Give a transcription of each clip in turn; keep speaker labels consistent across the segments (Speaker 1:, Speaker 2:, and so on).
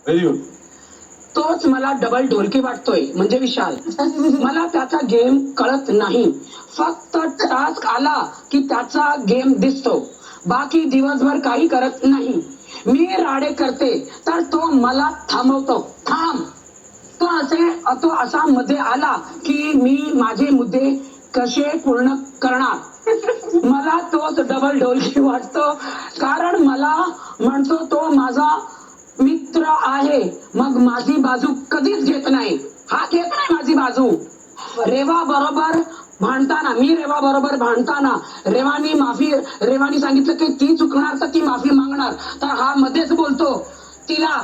Speaker 1: Very good.
Speaker 2: तोच मला double ढोलकी वाटतोय म्हणजे विशाल. मला त्याचा गेम कळत नाही. फक्त टास्क आला की त्याचा गेम दिसतो. बाकी दिवसभर काही करत नाही. मी राडे करते तर तो मला थांबवतो. थांब. तो असा मध्ये आला की मी माझे मुद्दे कसे पूर्ण करणार. मला तोच डबल ढोलकी वाटतो. कारण मला म्हणतो तो माझा मित्र आहे. मग माझी बाजू कधीच घेत नाही. हा घेत नाही माझी बाजू. रेवा बरोबर भांडताना रेवानी सांगितलं की ती चुकणार तर ती माफी मागणार. तर हा मध्येच बोलतो तिला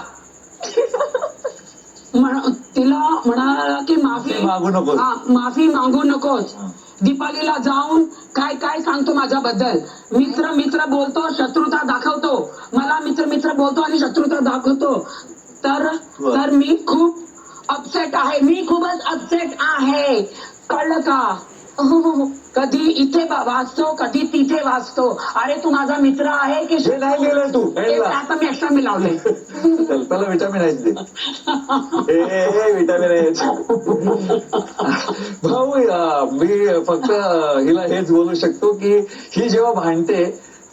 Speaker 2: म्हणाला की
Speaker 1: मागू नको.
Speaker 2: माफी मागू नकोस. दीपालीला जाऊन काय काय सांगतो माझ्याबद्दल. मित्र बोलतो, शत्रुता दाखवतो. मला मित्र बोलतो आणि शत्रुता दाखवतो. तर मी खूप अपसेट आहे. मी खूपच अपसेट आहे. कळलं का? कधी इथे वाचतो, कधी तिथे वाचतो. अरे तू माझा मित्र आहे की
Speaker 1: हे नाही लिहिलंय तू.
Speaker 2: आता मी एक्स्ट्रा मी लावलंय.
Speaker 1: त्याला विटामिन आहे ते. विटामिन आहे. भाऊ मी फक्त हिला हेच बोलू शकतो की ही जेव्हा भांडते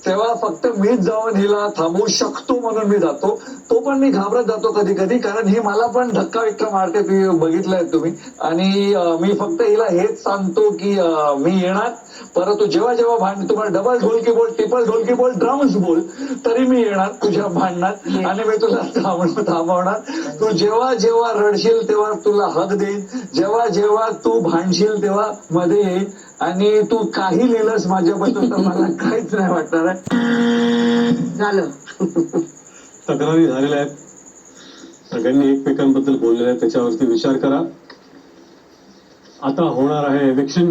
Speaker 1: तेव्हा फक्त मीच जाऊन हिला थांबवू शकतो म्हणून मी जातो. तो पण मी घाबरत जातो कधी कधी, कारण ही मला पण धक्का विक्का मारते. बघितलंय तुम्ही. आणि मी फक्त हिला हेच सांगतो की मी येणार, परंतु जेव्हा जेव्हा भांड तुम्हाला डबल ढोलकी बोल, ट्रिपल ढोलकी बोल, ड्रम्स बोल, तरी मी येणार तुझ्या भांडणात आणि मी तुला थांबवणार. तू जेव्हा जेव्हा रडशील तेव्हा तुला हक देईन. जेव्हा जेव्हा तू भांडशील तेव्हा मध्ये येईन. आणि तू काही लिहिलंस माझ्याबद्दल तर मला काहीच नाही वाटणार आहे.
Speaker 2: झालं.
Speaker 1: तक्रारी झालेल्या आहेत. सगळ्यांनी एकमेकांबद्दल बोललेलं आहे. त्याच्यावरती विचार करा. आता होणार आहे इलेक्शन.